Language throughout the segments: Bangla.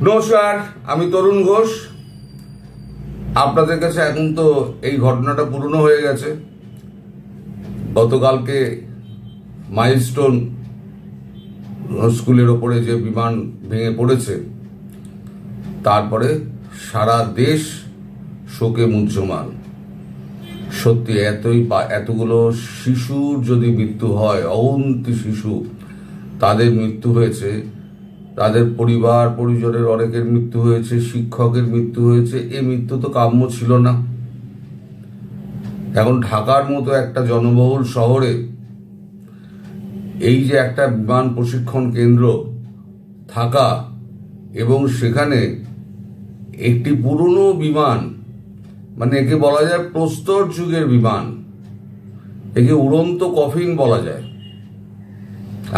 নমস্কার, আমি তরুণ ঘোষ। আপনাদের কাছে এখন তো এই ঘটনাটা পুরনো হয়ে গেছে। গতকালকে মাইলস্টোন স্কুলের ওপরে যে বিমান ভেঙে পড়েছে, তারপরে সারা দেশ শোকে মুহ্যমান। সত্যি এতগুলো শিশুর যদি মৃত্যু হয়, অগুন্তি শিশু তাদের মৃত্যু হয়েছে, তাদের পরিবার পরিজনের অনেকের মৃত্যু হয়েছে, শিক্ষকের মৃত্যু হয়েছে। এই মৃত্যু তো কাম্য ছিল না। এখন ঢাকার মতো একটা জনবহুল শহরে এই যে একটা বিমান প্রশিক্ষণ কেন্দ্র থাকা, এবং সেখানে একটি পুরনো বিমান, মানে একে বলা যায় প্রস্তর যুগের বিমান, একে উড়ন্ত কফিন বলা যায়।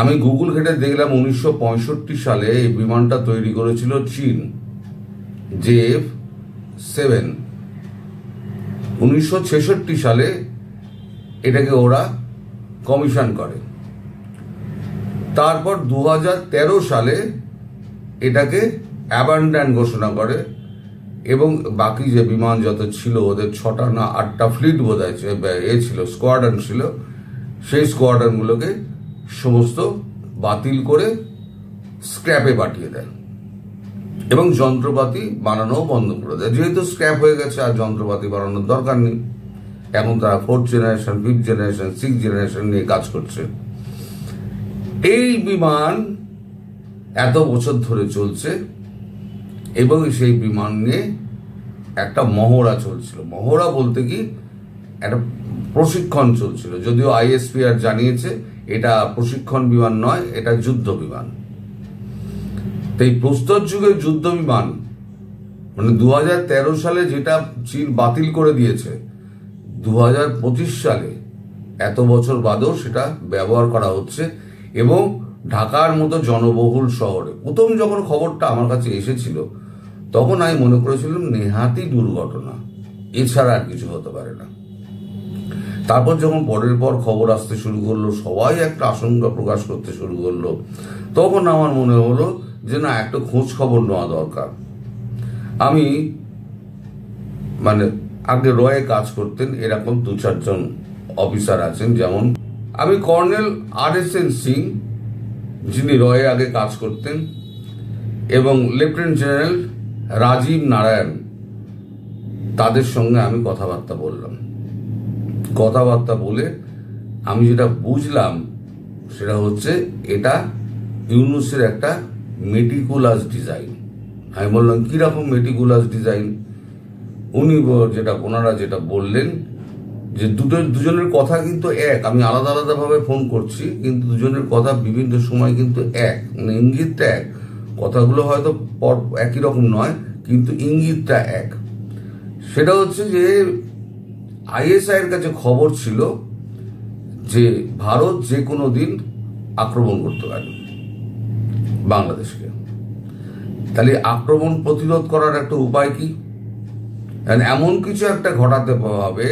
আমি গুগল ঘেটে দেখলাম 1965 সালে এই বিমানটা তৈরি করেছিল চীন, JF-7। 1966 সালে এটাকে ওরা কমিশন করে। তারপর 2013 সালে এটাকে অ্যাবান্ডন ঘোষণা করে, এবং বাকি যে বিমান যত ছিল, ওদের 6টা না 8টা ফ্লিট বোধহয় ছিল, স্কোয়াড্রন ছিল, সেই স্কোয়াড্রনগুলোকে সমস্ত বাতিল করে স্ক্র্যাপে পাঠিয়ে দেয় এবং যন্ত্রপাতি বানানো বন্ধ করে দেয়। যেহেতু স্ক্র্যাপ হয়ে গেছে, আর যন্ত্রপাতি বানানোর দরকার নেই। এখন তারা 4th generation, 5th generation, 6th generation নিয়ে কাজ করছে। এই বিমান এত বছর ধরে চলছে, এবং সেই বিমান নিয়ে একটা মহড়া চলছিল। মহড়া বলতে কি, একটা প্রশিক্ষণ চলছিল। যদিও ISPR জানিয়েছে এটা প্রশিক্ষণ বিমান নয়, এটা যুদ্ধ বিমান। এই প্রস্তর যুগের যুদ্ধ বিমান, মানে 2013 সালে যেটা চীন বাতিল করে দিয়েছে, 2025 সালে এত বছর বাদেও সেটা ব্যবহার করা হচ্ছে। এবং ঢাকার মতো জনবহুল শহরে প্রথম যখন খবরটা আমার কাছে এসেছিল, তখন আমি মনে করেছিলাম নেহাতি দুর্ঘটনা, এছাড়া আর কিছু হতে পারে না। তারপর যখন পরের পর খবর আসতে শুরু করলো, সবাই একটা আশঙ্কা প্রকাশ করতে শুরু করলো, তখন আমার মনে হলো যে না, একটা খোঁজ খবর নেওয়া দরকার। আমি আগে রয়ে কাজ করতেন এরকম 2-4 জন অফিসার আছেন, যেমন আমি কর্নেল RSN সিং, যিনি রয়ে আগে কাজ করতেন, এবং লেফটেন্যান্ট জেনারেল রাজীব নারায়ণ, তাদের সঙ্গে আমি কথাবার্তা বললাম। কথাবার্তা বলে আমি যেটা বুঝলাম সেটা হচ্ছে, এটা ইউনুসের একটা মেটিকুলাস ডিজাইন। আমি বললাম কিরকম মেটিকুলাস ডিজাইন? ওনারা যেটা বললেন যে দুজনের কথা কিন্তু এক। আমি আলাদা আলাদা ভাবে ফোন করছি, কিন্তু দুজনের কথা বিভিন্ন সময় কিন্তু এক, মানে ইঙ্গিতটা এক। কথাগুলো হয়তো একই রকম নয়, কিন্তু ইঙ্গিতটা এক। সেটা হচ্ছে যে ISI এর কাছে খবর ছিল যে ভারত যে কোনো দিন আক্রমণ করতে পারে বাংলাদেশকে। তাহলে আক্রমণ প্রতিরোধ করার একটা উপায় কি? এমন কিছু একটা ঘটাতে হবে,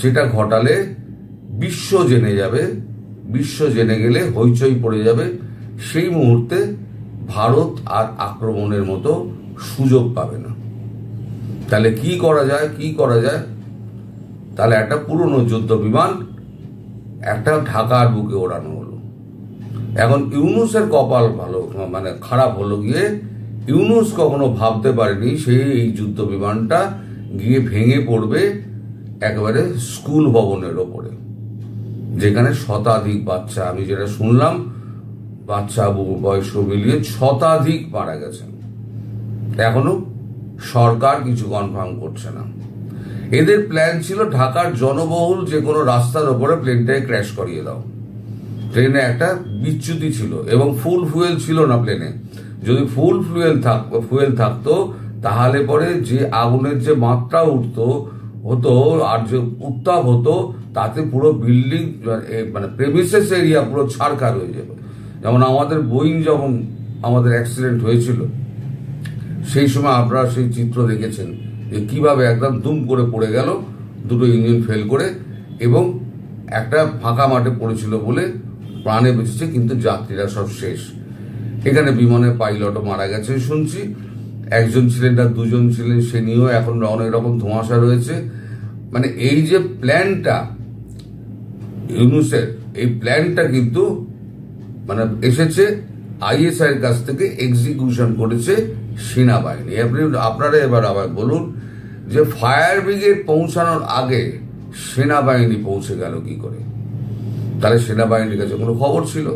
যেটা ঘটালে বিশ্ব জেনে যাবে। বিশ্ব জেনে গেলে হইচই পড়ে যাবে। সেই মুহূর্তে ভারত আর আক্রমণের মতো সুযোগ পাবে না। তাহলে কি করা যায়? তাহলে একটা পুরনো যুদ্ধ বিমান একটা ঢাকার বুকে ওড়ানো হলো। এখন ইউনুসের কপাল খারাপ হলো গিয়ে, ইউনুস কখনো ভাবতে পারেনি এই যুদ্ধ বিমানটা গিয়ে ভেঙে পড়বে একেবারে স্কুল ভবনের ওপরে, যেখানে শতাধিক বাচ্চা, আমি যেটা শুনলাম, বাচ্চা বয়স মিলিয়ে শতাধিক মারা গেছেন। এখনো সরকার কিছু কনফার্ম করছে না। এদের প্ল্যান ছিল ঢাকার জনবহুল যে কোনো রাস্তার ওপরে প্লেনটাকে ক্র্যাশ করিয়ে দাও। প্লেনে একটা বিচ্যুতি ছিল, এবং ফুল ফুয়েল ছিল না প্লেনে। যদি ফুল ফুয়েল থাকতো, তাহলে পরে যে আগুনের যে মাত্রা হতো আর যে উত্তাপ হতো, তাতে পুরো বিল্ডিং, প্রেমিসেস এরিয়া পুরো ছারখার হয়ে যেত। যেমন আমাদের বোয়িং যখন আমাদের অ্যাক্সিডেন্ট হয়েছিল, সেই সময় আপনারা সেই চিত্র দেখেছেন যে কিভাবে একদম দুম করে পড়ে গেল, দুটো ইঞ্জিন ফেল করে, এবং একটা ফাঁকা মাঠে পড়েছিল বলে প্রাণে বেঁচেছে, কিন্তু যাত্রীরা সব শেষ। এখানে বিমানের পাইলটও মারা গেছে শুনছি, একজন ছিলেন না দুজন ছিলেন সে নিয়েও এখন অনেক রকম ধোঁয়াশা রয়েছে। মানে এই যে প্ল্যানটা ইউনূসের, এই প্ল্যানটা কিন্তু মানে এসেছে আইএসআই এর কাছ থেকে, এক্সিকিউশন করেছে সেনাবাহিনী। আপনারা এবার আবার বলুন যে ফায়ার ব্রিগেড পৌঁছানোর আগে সেনাবাহিনী পৌঁছে গেল কি করে? তাহলে সেনাবাহিনীর কাছে কোনো খবর ছিল?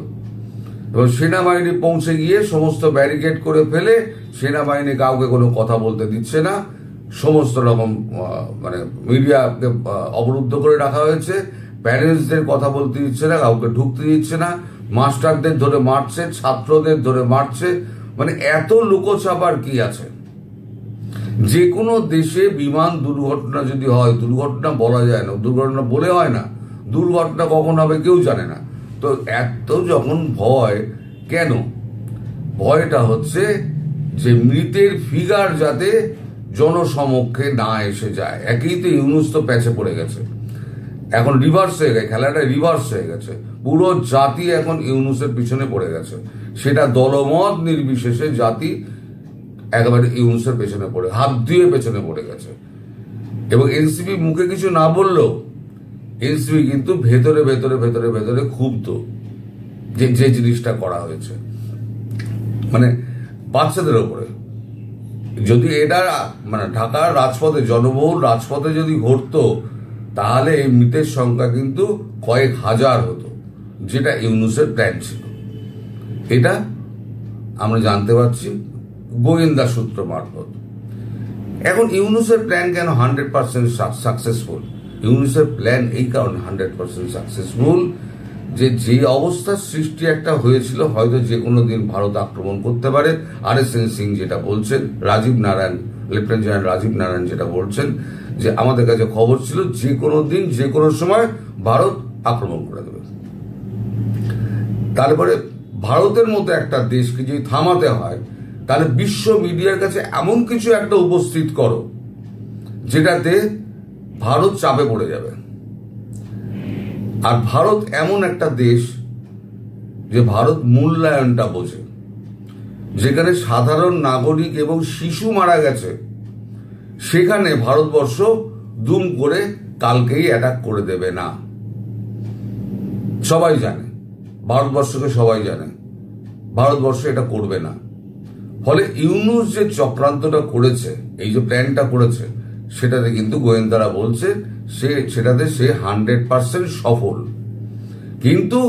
এবং সেনাবাহিনী পৌঁছে গিয়ে সমস্ত ব্যারিকেড করে ফেলে সেনাবাহিনী কাউকে কোনো কথা বলতে দিচ্ছে না, সমস্ত রকম মানে মিডিয়াকে অবরুদ্ধ করে রাখা হয়েছে, প্যারেন্টসদের কথা বলতে দিচ্ছে না, কাউকে ঢুকতে দিচ্ছে না, মাস্টারদের ধরে মারছে, ছাত্রদের ধরে মারছে। মানে এত লুকোচাপার কি আছে? যে কোনো দেশে বিমান দুর্ঘটনা যদি হয়, দুর্ঘটনা বলা যায় না, দুর্ঘটনা বলে হয় না, দুর্ঘটনা কখন হবে কেউ জানে না। তো এত যখন ভয় কেন? ভয়টা হচ্ছে যে মৃতের ফিগার যাতে জনসমক্ষে না এসে যায়। একই তো ইউনূস তো প্যাচে পড়ে গেছে, এখন রিভার্স হয়ে গেছে, খেলাটা রিভার্স হয়ে গেছে, পুরো জাতি এখন ইউনূসের পিছনে পড়ে গেছে। সেটা দলমত নির্বিশেষে জাতি একেবারে ইউনূসের পেছনে পড়ে, হাত দিয়ে পেছনে পড়ে গেছে। এবং এনসিপি মুখে কিছু না বললেও এনসিপি কিন্তু ভেতরে ভেতরে ভেতরে ভেতরে ক্ষুব্ধ যে জিনিসটা করা হয়েছে, মানে বাচ্চাদের ওপরে। যদি এটা মানে ঢাকার রাজপথে, জনবহুল রাজপথে যদি ঘটতো তাহলে এই মৃতের সংখ্যা কিন্তু কয়েক হাজার হতো, যেটা ইউনূসের প্ল্যান ছিল। এটা আমরা জানতে পারছি গোয়েন্দা সূত্র মারফত। এখন ইউনূসের প্ল্যান কেন 100% সাকসেসফুল? ইউনূসের প্ল্যান এই কারণে 100% সাকসেসফুল যে অবস্থার সৃষ্টি একটা হয়েছিল, হয়তো যে কোনো দিন ভারত আক্রমণ করতে পারে। RSN সিং যেটা বলছেন, রাজীব নারায়ণ, লেফটেন্যান্ট জেনারেল রাজীব নারায়ণ যেটা বলছেন যে আমাদের কাছে খবর ছিল যে কোনো দিন যে কোনো সময় ভারত আক্রমণ করে দেবে। তারপরে ভারতের মতো একটা দেশকে যদি থামাতে হয় তাহলে বিশ্ব মিডিয়ার কাছে এমন কিছু একটা উপস্থিত করো যেটাতে ভারত চাপে পড়ে যাবে। আর ভারত এমন একটা দেশ যে ভারত মূল্যায়নটা বোঝে, যেখানে সাধারণ নাগরিক এবং শিশু মারা গেছে, সেখানে ভারতবর্ষ দুম করে কালকেই অ্যাটাক করে দেবে না। সবাই জানে, ভারতবর্ষকে সবাই জানে, ভারতবর্ষ এটা করবে না। ফলে ইউনূস যে চক্রান্তটা করেছে, এই যে প্ল্যানটা করেছে, সেটাতে কিন্তু গোয়েন্দারা বলছে সেটাতে সে 100% সফল। কিন্তু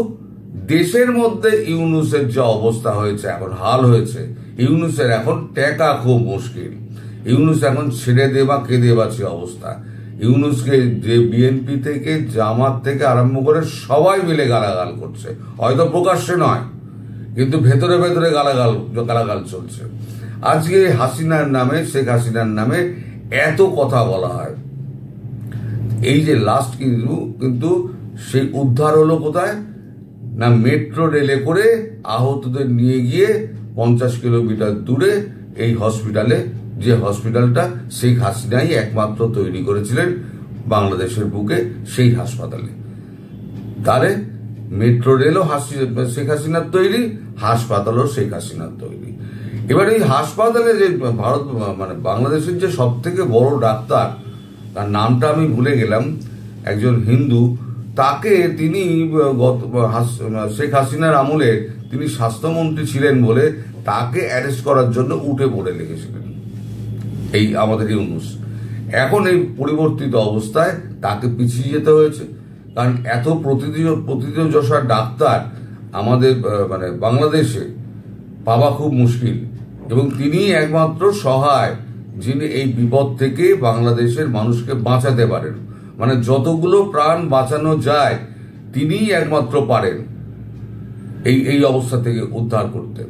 দেশের মধ্যে ইউনূসের যে অবস্থা হয়েছে, এখন হাল হয়েছে, ইউনূসের এখন টেকা খুব মুশকিল। ইউনূস এখন ছেড়ে দেবা কেঁদে বাঁচি অবস্থা। ইউনূসকে যে বিএনপি থেকে, জামাত থেকে আরম্ভ করে সবাই মিলে গালাগাল করছে, হয়তো প্রকাশ্যে নয় কিন্তু ভেতরে ভেতরে গালাগাল চলছে। আজকে হাসিনার নামে, শেখ হাসিনার নামে এত কথা বলা হয়। এই যে লাস্ট কিন্তু সেই উদ্ধার হলো কোথায় না, মেট্রো রেলে করে আহতদের নিয়ে গিয়ে 50 কিলোমিটার দূরে এই হসপিটালে, যে হসপিটালটা শেখ হাসিনাই একমাত্র তৈরি করেছিলেন বাংলাদেশের বুকে, সেই হাসপাতালে। তাহলে মেট্রো রেলও শেখ হাসিনার তৈরি, হাসপাতালও শেখ হাসিনার তৈরি। এবার এই হাসপাতালে যে ভারত মানে বাংলাদেশের যে সব থেকে বড় ডাক্তার, তার নামটা আমি ভুলে গেলাম, একজন হিন্দু, তাকে তিনি শেখ হাসিনার আমলে তিনি স্বাস্থ্যমন্ত্রী ছিলেন বলে তাকে অ্যারেস্ট করার জন্য উঠে পড়ে লেগেছিলেন এই আমাদের ইউনূস। এখন এই পরিবর্তিত অবস্থায় তাকে পিছিয়ে যেতে হয়েছে, কারণ এত প্রতিযোগিতার ডাক্তার আমাদের মানে বাংলাদেশে পাওয়া খুব মুশকিল। এবং তিনি একমাত্র সহায় যিনি এই বিপদ থেকে বাংলাদেশের মানুষকে বাঁচাতে পারেন, মানে যতগুলো প্রাণ বাঁচানো যায় তিনিই একমাত্র পারেন এই অবস্থা থেকে উদ্ধার করতে।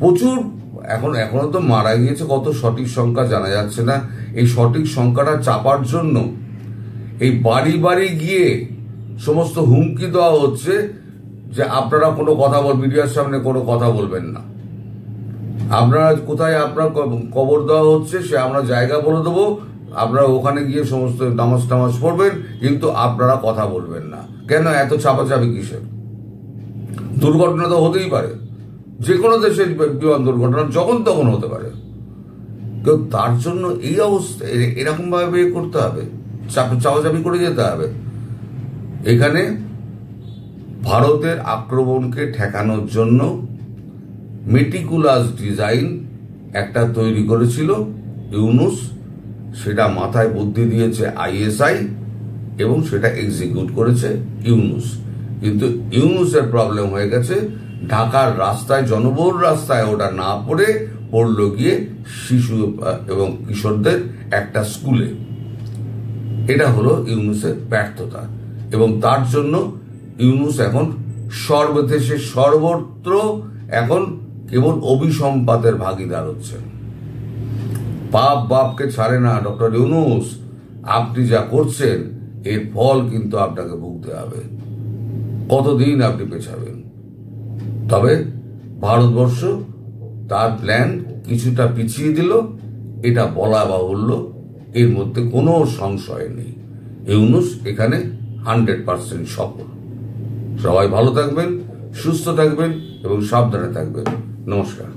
প্রচুর এখনো তো মারা গিয়েছে, কত সঠিক সংখ্যা জানা যাচ্ছে না। এই সঠিক সংখ্যাটা চাপার জন্য এই বাড়ি বাড়ি গিয়ে সমস্ত হুমকি দেওয়া হচ্ছে যে আপনারা কোনো কথা মিডিয়ার সামনে কোনো কথা বলবেন না, আপনারা কোথায় আপনার কবর দেওয়া হচ্ছে সে আমরা জায়গা বলে দেবো, আপনারা ওখানে গিয়ে সমস্ত নামাজ পড়বেন, কিন্তু আপনারা কথা বলবেন না। কেন এত চাপাচাপি কিসের? দুর্ঘটনা তো হতেই পারে, যে কোনো দেশের বিমান দুর্ঘটনা যখন তখন হতে পারে। কেউ তার জন্য এই অবস্থা এরকম ভাবে করতে হবে, চাপাচাপি করে যেতে হবে। এখানে ভারতের আক্রমণকে ঠেকানোর জন্য মেটিকুলাস ডিজাইন একটা তৈরি করেছিল ইউনুস, সেটা মাথায় বুদ্ধি দিয়েছে আইএসআই এবং সেটা এক্সিকিউট করেছে ইউনুস। কিন্তু ইউনুসের প্রবলেম হয়ে গেছে, ঢাকার রাস্তায়, জনবহুল রাস্তায় ওটা না পড়লো গিয়ে শিশু এবং কিশোরদের একটা স্কুলে। এটা হলো ইউনুসের ব্যর্থতা, এবং তার জন্য ইউনুস এখন সর্বদেশে সর্বত্র এখন কেবল অভিসম্পাতের ভাগিদার হচ্ছেন। পাপ বাপকে ছাড়ে না ডক্টর ইউনুস, আপনি যা করছেন এর ফল কিন্তু আপনাকে ভুগতে হবে। কতদিন আপনি পেছাবেন? তবে ভারতবর্ষ তার প্ল্যান কিছুটা পিছিয়ে দিল, এটা বলা বাহুল্য, এর মধ্যে কোনো সংশয় নেই। ইউনুস এখানে 100% সফল। সবাই ভালো থাকবেন, সুস্থ থাকবেন এবং সাবধানে থাকবেন। নমস্কার।